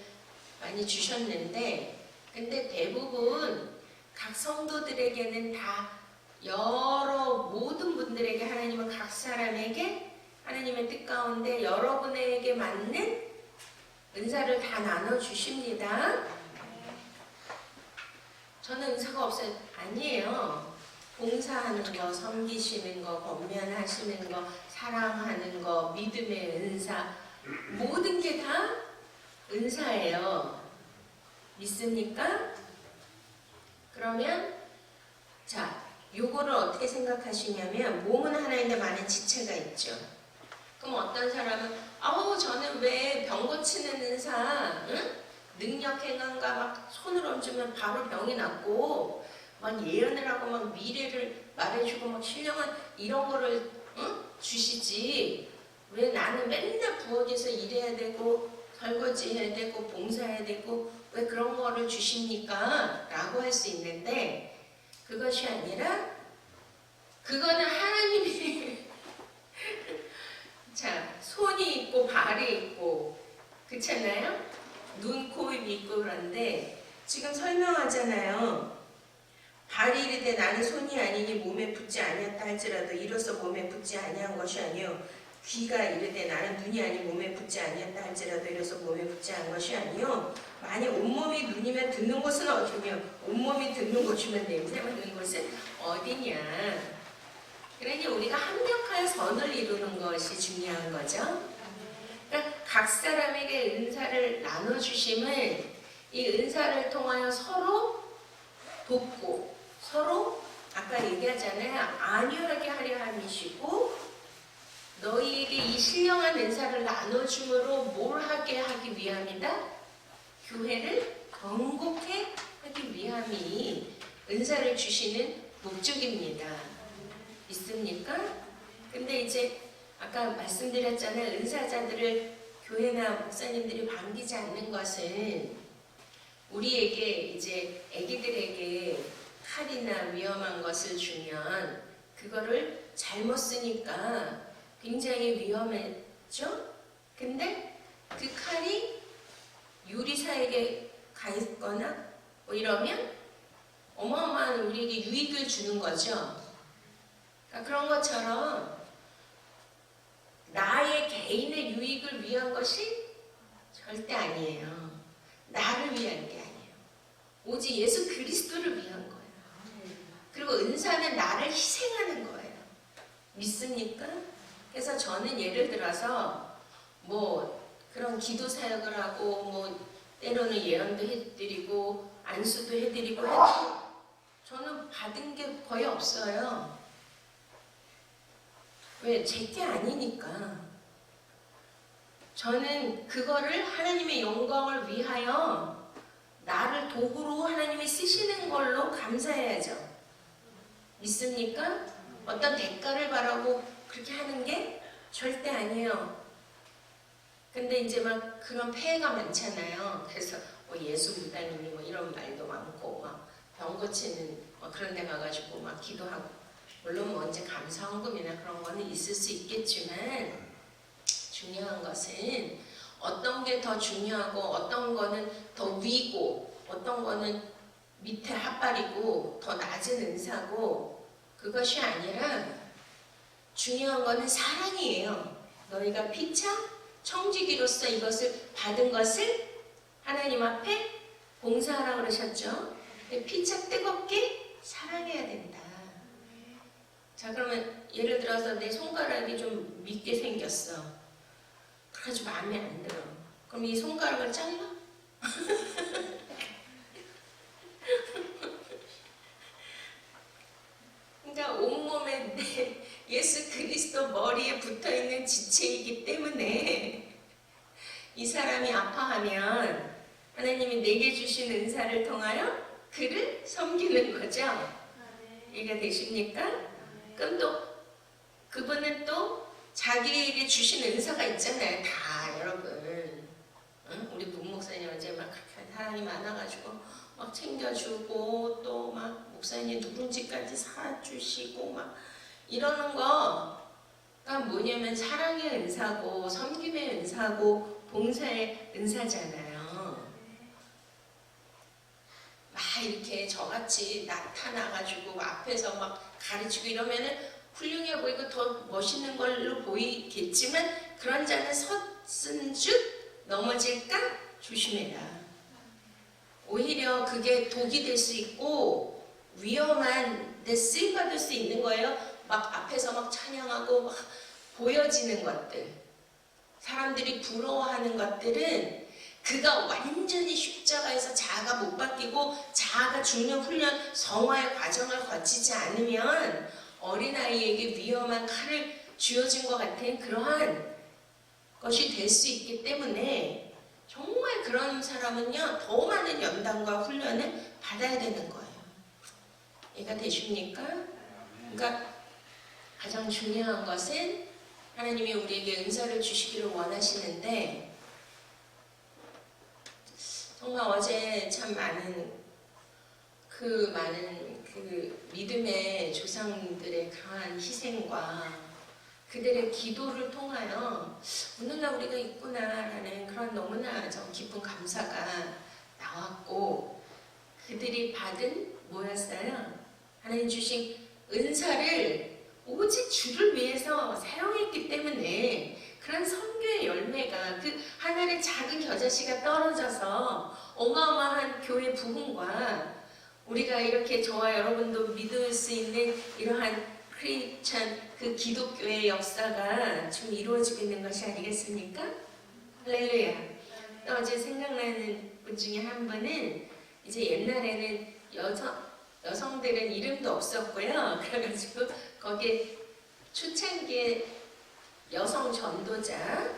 많이 주셨는데, 근데 대부분 각 성도들에게는 다 여러 모든 분들에게 하나님은 각 사람에게 하나님의 뜻 가운데 여러분에게 맞는 은사를 다 나눠 주십니다. 저는 은사가 없어요. 아니에요. 봉사하는 거, 섬기시는 거, 권면하시는 거, 사랑하는 거, 믿음의 은사, 모든 게 다 은사예요. 믿습니까? 그러면 자, 요거를 어떻게 생각하시냐면 몸은 하나인데 많은 지체가 있죠. 그럼 어떤 사람은 저는 왜 병 고치는 은사, 응? 능력 행한가 막 손을 얹으면 바로 병이 낫고 막 예언을 하고 막 미래를 말해주고 막 신령한 이런 거를 주시지, 왜 나는 맨날 부엌에서 일해야 되고 설거지 해야 되고 봉사해야 되고 왜 그런 거를 주십니까? 라고 할 수 있는데, 그것이 아니라 그거는 하나님이 자, 손이 있고 발이 있고 그렇잖아요? 눈, 코, 입이 있고. 그런데 지금 설명하잖아요. 발이 이르되 나는 손이 아니니 몸에 붙지 아니었다 할지라도 이로써 몸에 붙지 아니한 것이 아니요, 귀가 이르되 나는 눈이 아니 몸에 붙지 아니었다 할지라도 이로써 몸에 붙지 않은 것이 아니요, 만약 온몸이 눈이면 듣는 곳은 어디며 온몸이 듣는 곳이면 냄새 맡는 곳은 어디냐. 그러니 우리가 합력하여 선을 이루는 것이 중요한 거죠. 그러니까 각 사람에게 은사를 나눠주심은 이 은사를 통하여 서로 돕고 서로 아까 얘기하잖아요. 안유하게 하려 함이시고, 너희에게 이 신령한 은사를 나눠줌으로 뭘 하게 하기 위함이다? 교회를 건국해 하기 위함이 은사를 주시는 목적입니다. 있습니까? 근데 이제 아까 말씀드렸잖아요. 은사자들을 교회나 목사님들이 반기지 않는 것은 우리에게 이제 아기들에게 칼이나 위험한 것을 주면 그거를 잘못 쓰니까 굉장히 위험했죠? 근데 그 칼이 요리사에게 가 있거나 뭐 이러면 어마어마한 우리에게 유익을 주는 거죠. 그러니까 그런 것처럼 나의 개인의 유익을 위한 것이 절대 아니에요. 나를 위한 게 아니에요. 오직 예수 그리스도를 위한 거예요. 그리고 은사는 나를 희생하는 거예요. 믿습니까? 그래서 저는 예를 들어서 뭐 그런 기도 사역을 하고 뭐 때로는 예언도 해드리고 안수도 해드리고 해도 저는 받은 게 거의 없어요. 왜? 제게 아니니까. 저는 그거를 하나님의 영광을 위하여 나를 도구로 하나님이 쓰시는 걸로 감사해야죠. 믿습니까? 어떤 대가를 바라고 그렇게 하는 게 절대 아니에요. 근데 이제 막 그런 폐해가 많잖아요. 그래서 뭐 예수 무당이니 뭐 이런 말도 많고 막 병 고치는 뭐 그런 데 가가지고 막 기도하고, 물론 뭐 이제 감사헌금이나 그런 거는 있을 수 있겠지만 중요한 것은 어떤 게 더 중요하고 어떤 거는 더 위고 어떤 거는 밑에 핫발이고 더 낮은 은사고, 그것이 아니라 중요한 거는 사랑이에요. 너희가 피차 청지기로서 이것을 받은 것을 하나님 앞에 봉사하라고 그러셨죠. 피차 뜨겁게 사랑해야 된다. 자, 그러면 예를 들어서 내 손가락이 좀 밉게 생겼어. 그래가지고 마음에 안 들어. 그럼 이 손가락을 잘라? 그러니까 온몸에 예수 그리스도 머리에 붙어있는 지체이기 때문에 이 사람이 아파하면 하나님이 내게 주신 은사를 통하여 그를 섬기는 거죠. 이해가 되십니까? 그럼 또 그분은 또 자기에게 주신 은사가 있잖아요. 다 여러분. 응? 우리 부모 목사님 어제 막 그렇게 사랑이 많아가지고 막 챙겨주고 또 막 목사님 누룽지까지 사주시고 막 이러는 거가 뭐냐면 사랑의 은사고 섬김의 은사고 봉사의 은사잖아요. 막 이렇게 저같이 나타나가지고 앞에서 막 가르치고 이러면은 훌륭해 보이고 더 멋있는 걸로 보이겠지만 그런 자는 섰은 즉 넘어질까 조심해라. 오히려 그게 독이 될 수 있고 위험한 데 쓰임받을 수 있는 거예요. 막 앞에서 막 찬양하고 막 보여지는 것들, 사람들이 부러워하는 것들은 그가 완전히 십자가에서 자아가 못 바뀌고 자아가 죽는 훈련, 성화의 과정을 거치지 않으면 어린아이에게 위험한 칼을 쥐어진 것 같은 그러한 것이 될 수 있기 때문에 정말 그런 사람은요 더 많은 연단과 훈련을 받아야 되는 거예요. 이해가 되십니까? 그러니까 가장 중요한 것은 하나님이 우리에게 은사를 주시기를 원하시는데 정말 어제 참 많은 그 믿음의 조상들의 강한 희생과 그들의 기도를 통하여 오늘날 우리가 있구나라는 그런 너무나 좀 깊은 감사가 나왔고 그들이 받은 뭐였어요? 하나님 주신 은사를 오직 주를 위해서 사용했기 때문에 그런 선교의 열매가 그 하늘의 작은 겨자씨가 떨어져서 어마어마한 교회 부흥과 우리가 이렇게 저와 여러분도 믿을 수 있는 이러한 크리스찬 그 기독교의 역사가 지금 이루어지고 있는 것이 아니겠습니까? 할렐루야. 또 어제 생각나는 분 중에 한 분은 이제 옛날에는 여성들은 이름도 없었고요. 그래가지고 거기에 초창기에 여성 전도자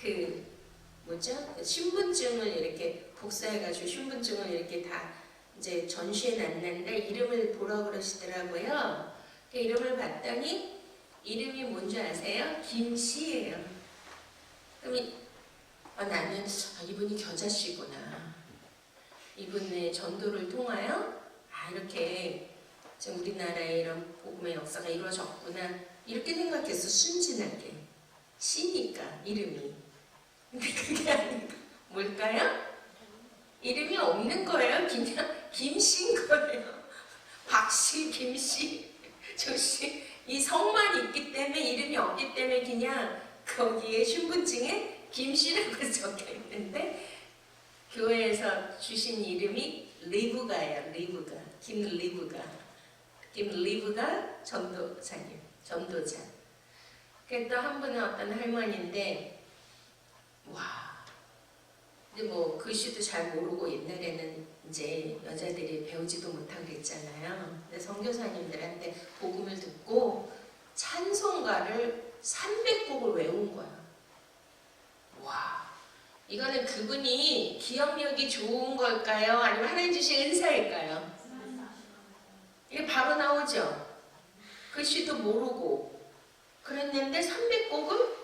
그 뭐죠? 신분증을 이렇게 복사해가지고 신분증을 이렇게 다 이제 전시해 놨는데 이름을 보라 그러시더라고요. 그 이름을 봤더니 이름이 뭔지 아세요? 김씨예요. 그럼 나는 이분이 겨자씨구나. 이분의 전도를 통하여 이렇게 지금 우리나라의 이런 복음의 역사가 이루어졌구나 이렇게 생각해서 순진하게 씨니까 이름이. 근데 그게 아니고 뭘까요? 이름이 없는 거예요. 그냥 김씨인 거예요. 박씨, 김씨, 조씨 이 성만 있기 때문에 이름이 없기 때문에 그냥 거기에 신분증에 김씨라고 적혀 있는데 교회에서 주신 이름이 리브가예요. 리브가. 김리브가 전도사님, 전도자. 그 또 한 분은 어떤 할머니인데 근데 뭐 글씨도 잘 모르고 옛날에는 이제 여자들이 배우지도 못하고 그랬잖아요. 근데 선교사님들한테 복음을 듣고 찬송가를 300곡을 외운 거야. 이거는 그분이 기억력이 좋은 걸까요? 아니면 하나님 주신 은사일까요? 이게 바로 나오죠. 글씨도 모르고 그랬는데 300곡을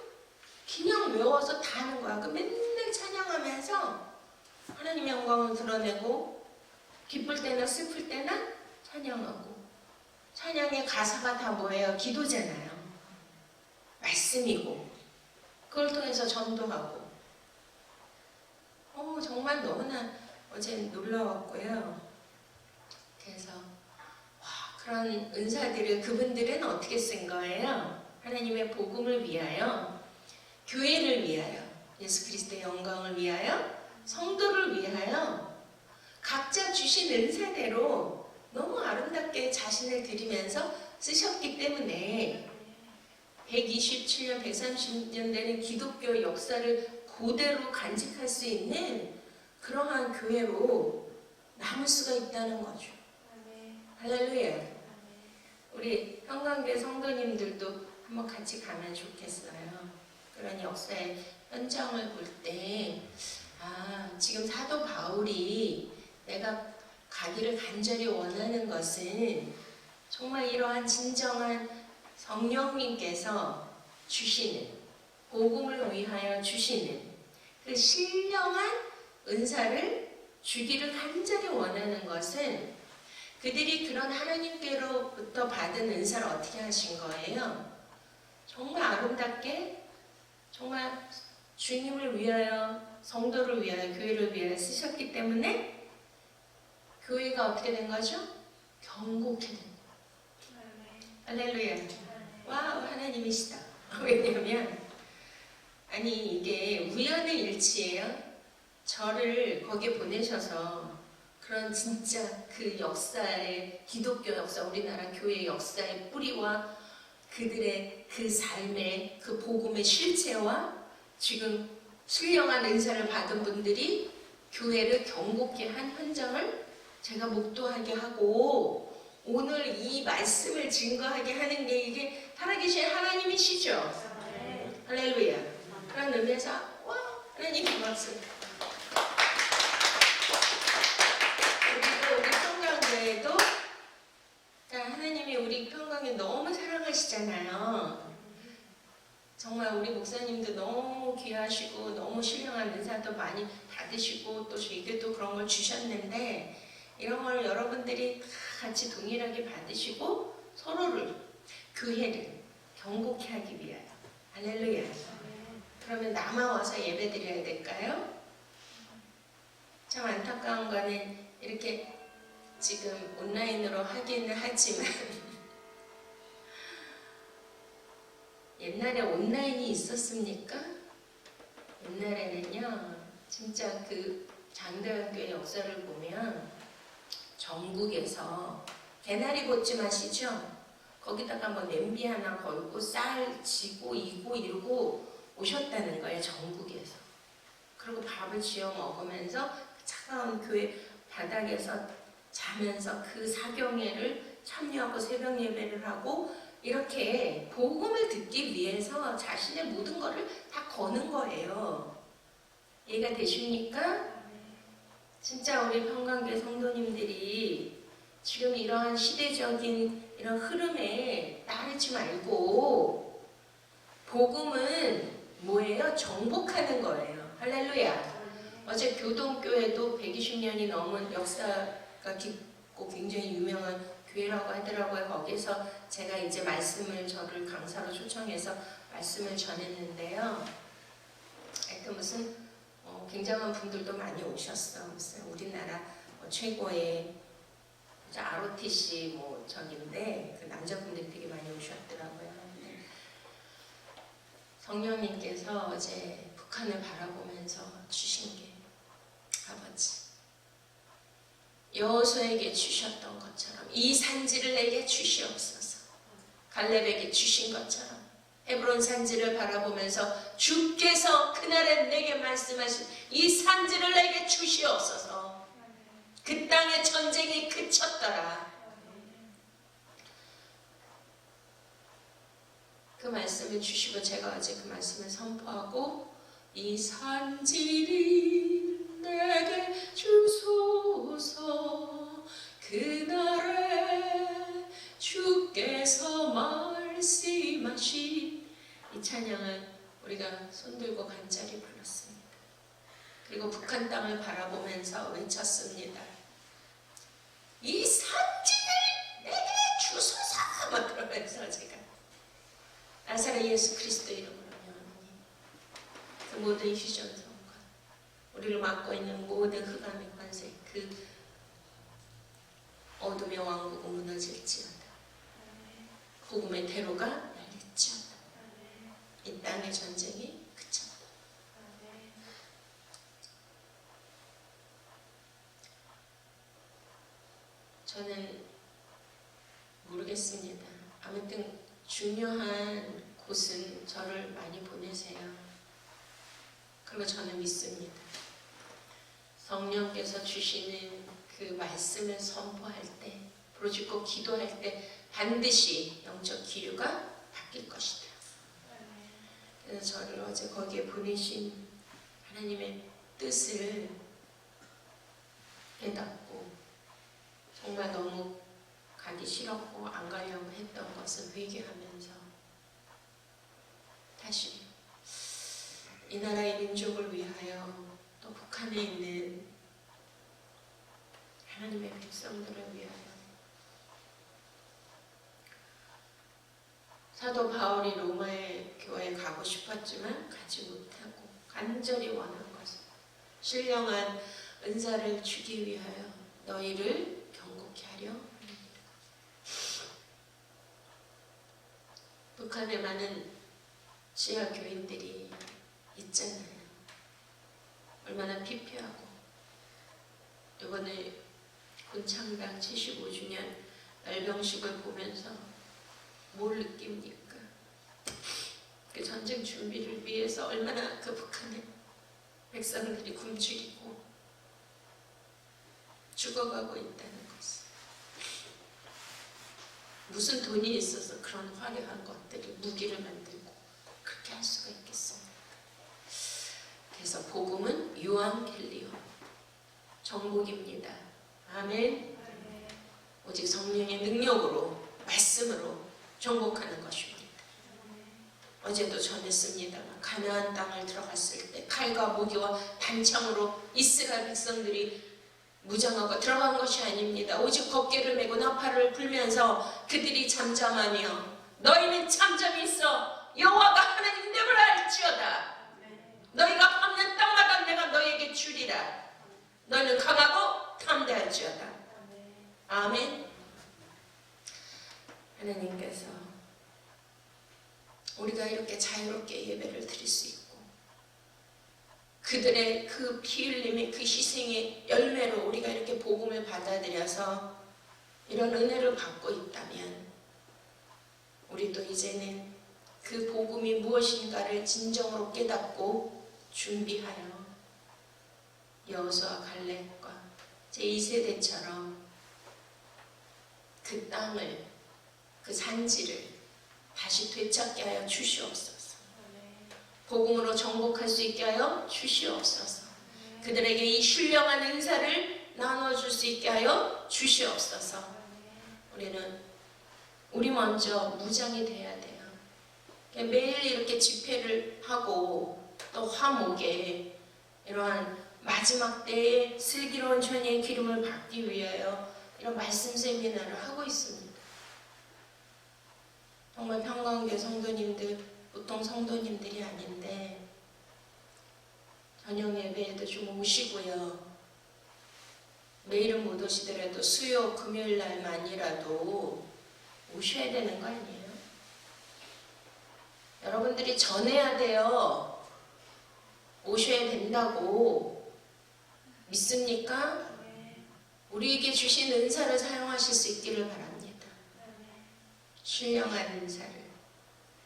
그냥 외워서 다 하는 거야. 그 맨날 찬양하면서 하나님의 영광을 드러내고 기쁠 때나 슬플 때나 찬양하고 찬양의 가사가 다 뭐예요? 기도잖아요. 말씀이고 그걸 통해서 전도하고 정말 너무나 어제 놀라웠고요. 그래서 그런 은사들을 그분들은 어떻게 쓴 거예요? 하나님의 복음을 위하여, 교회를 위하여, 예수 그리스도의 영광을 위하여, 성도를 위하여 각자 주신 은사대로 너무 아름답게 자신을 드리면서 쓰셨기 때문에 127년, 130년 되는 기독교 역사를 그대로 간직할 수 있는 그러한 교회로 남을 수가 있다는 거죠. 할렐루야. 우리 평강교회 성도님들도 한번 같이 가면 좋겠어요. 그런 역사의 현장을 볼 때 지금 사도 바울이 내가 가기를 간절히 원하는 것은 정말 이러한 진정한 성령님께서 주시는 복음을 위하여 주시는 그 신령한 은사를 주기를 간절히 원하는 것은 그들이 그런 하나님께로부터 받은 은사를 어떻게 하신 거예요? 정말 아름답게, 정말 주님을 위하여, 성도를 위하여, 교회를 위하여 쓰셨기 때문에 교회가 어떻게 된 거죠? 견고케 된 거예요. 할렐루야. 와우, 하나님이시다. 왜냐면 아니 이게 우연의 일치예요. 저를 거기에 보내셔서 그런 진짜 그 역사의 기독교 역사, 우리나라 교회 역사의 뿌리와 그들의 그 삶의 그 복음의 실체와 지금 신령한 은사를 받은 분들이 교회를 견고케 한 현장을 제가 목도하게 하고 오늘 이 말씀을 증거하게 하는 게 이게 살아계신 하나님이시죠. 할렐루야. 그런 의미에서 와 하나님 박수. 그리고 우리 평강교회도 하나님이 우리 평강에 너무 사랑하시잖아요. 정말 우리 목사님도 너무 귀하시고 너무 신령한 은사도 많이 받으시고 또 저에게도 그런 걸 주셨는데 이런 걸 여러분들이 다 같이 동일하게 받으시고 서로를 교회를 견고케 하기 위하여. 할렐루야. 그러면 남아와서 예배 드려야 될까요? 참 안타까운 거는 이렇게 지금 온라인으로 하기는 하지만 옛날에 온라인이 있었습니까? 옛날에는요 진짜 그 장대학교의 역사를 보면 전국에서 개나리 곶집 아시죠? 거기다가 뭐 냄비 하나 걸고 쌀 지고 이고 이러고 오셨다는 거예요. 전국에서. 그리고 밥을 지어 먹으면서 그 차가운 교회 바닥에서 자면서 그 사경회를 참여하고 새벽 예배를 하고 이렇게 복음을 듣기 위해서 자신의 모든 것을 다 거는 거예요. 이해가 되십니까? 진짜 우리 평강교회 성도님들이 지금 이러한 시대적인 이런 흐름에 따르지 말고 복음은 뭐예요? 정복하는 거예요. 할렐루야. 어제 교동교회도 120년이 넘은 역사가 깊고 굉장히 유명한 교회라고 하더라고요. 거기서 제가 이제 말씀을 저를 강사로 초청해서 말씀을 전했는데요. 하여튼 무슨 굉장한 분들도 많이 오셨어. 무슨 우리나라 최고의 ROTC 저긴데 그 남자분들이 되게 많이 오셨더라고요. 성령님께서 어제 북한을 바라보면서 주신 게 아버지 여호수아에게 주셨던 것처럼 이 산지를 내게 주시옵소서. 갈렙에게 주신 것처럼 헤브론 산지를 바라보면서 주께서 그날에 내게 말씀하신 이 산지를 내게 주시옵소서. 그 땅의 전쟁이 그쳤더라. 그 말씀을 주시고 제가 어제 그 말씀을 선포하고 이 산지를 내게 주소서. 그날에 주께서 말씀하신 이 찬양을 우리가 손들고 간절히 불렀습니다. 그리고 북한 땅을 바라보면서 외쳤습니다. 이 산지를 내게 주소서. 막 그러면서 제가 나사렛 예수 그리스도 이름으로 명하노니 그 모든 휴전성과 우리를 막고 있는 모든 흑암의 관세 그 어둠의 왕국은 무너질지어다. 복음의 대로가 열릴지어다. 이 땅의 전쟁이 그쳤다. 저는 모르겠습니다. 아무튼 중요한 곳은 저를 많이 보내세요. 그리고 저는 믿습니다. 성령께서 주시는 그 말씀을 선포할 때, 부르짖고 기도할 때 반드시 영적 기류가 바뀔 것이다. 그래서 저를 어제 거기에 보내신 하나님의 뜻을 깨닫고 정말 너무 가기 싫었고 안 가려고 했던 것을 회개하면서 다시 이 나라의 민족을 위하여 또 북한에 있는 하나님의 백성들을 위하여 사도 바울이 로마의 교회에 가고 싶었지만 가지 못하고 간절히 원한 것은 신령한 은사를 주기 위하여 너희를 경고케 하려 합니다. 북한에 많은 지하 교인들이 있잖아요. 얼마나 피폐하고 이번에 군창당 75주년 열병식을 보면서 뭘 느낍니까? 그 전쟁 준비를 위해서 얼마나 그 북한의 백성들이 굶주리고 죽어가고 있다는 것을. 무슨 돈이 있어서 그런 화려한 것들을 무기를 만들고 그렇게 할 수가 있겠습니까? 그래서 복음은 유앙겔리온, 정복입니다. 아멘. 오직 성령의 능력으로, 말씀으로 정복하는 것입니다. 어제도 전했습니다만 가나안 땅을 들어갔을 때 칼과 무기와 단창으로 이스라엘 백성들이 무장하고 들어간 것이 아닙니다. 오직 법궤를 메고 나팔을 불면서 그들이 잠잠하며 너희는 잠잠히 있어 여호와가 하나님됨을 알지어다. 너희가 밟는 땅마다 내가 너희에게 주리라. 너희는 강하고 담대할지어다. 아멘. 하나님께서 우리가 이렇게 자유롭게 예배를 드릴 수 있고 그들의 그 피 흘림의 그 희생의 열매로 우리가 이렇게 복음을 받아들여서 이런 은혜를 받고 있다면 우리도 이제는 그 복음이 무엇인가를 진정으로 깨닫고 준비하여 여호수아 갈렙과 제2세대처럼 그 땅을, 그 산지를 다시 되찾게 하여 주시옵소서. 복음으로 정복할 수 있게 하여 주시옵소서. 그들에게 이 신령한 은사를 나눠줄 수 있게 하여 주시옵소서. 우리 먼저 무장이 돼야 돼요. 매일 이렇게 집회를 하고 또 화목에 이러한 마지막 때에 슬기로운 전의 기름을 받기 위하여 이런 말씀 세미나를 하고 있습니다. 정말 평강교회 성도님들, 보통 성도님들이 아닌데 저녁 예배에도 좀 오시고요. 매일은 못 오시더라도 수요 금요일 날만이라도 오셔야 되는 거 아니에요? 여러분들이 전해야 돼요. 오셔야 된다고 믿습니까? 우리에게 주신 은사를 사용하실 수 있기를 바랍니다. 신령한 은사를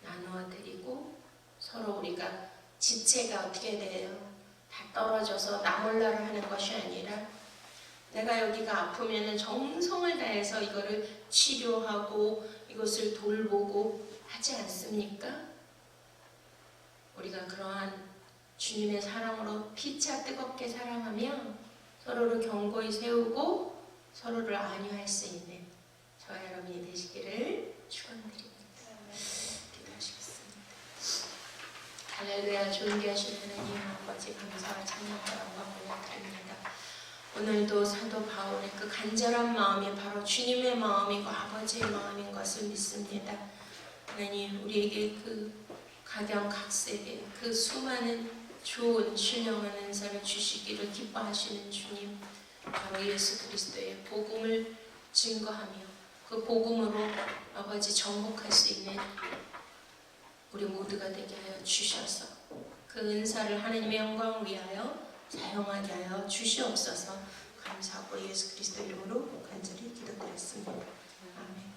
나누어 드리고 서로 우리가 지체가 어떻게 돼요? 다 떨어져서 나 몰라를 하는 것이 아니라 내가 여기가 아프면 정성을 다해서 이거를 치료하고 이것을 돌보고 하지 않습니까? 우리가 그러한 주님의 사랑으로 피차 뜨겁게 사랑하며 서로를 견고히 세우고 서로를 안위할 수 있는 저와 여러분이 되시기를 축원드립니다. 기도하시겠습니다. 할렐루야. 존귀하신 하나님 아버지 감사와 찬양과 영광을 드립니다. 오늘도 사도 바울의 그 간절한 마음이 바로 주님의 마음이고 아버지의 마음인 것을 믿습니다. 하나님 우리에게 그 각양각색의 그 수많은 좋은 신령한 은사를 주시기를 기뻐하시는 주님, 바로 예수 그리스도의 복음을 증거하며 그 복음으로 아버지 정복할 수 있는 우리 모두가 되게 하여 주셔서 그 은사를 하나님의 영광을 위하여 사용하게 하여 주시옵소서. 감사하고 예수 그리스도 이름으로 간절히 기도드렸습니다. 아멘.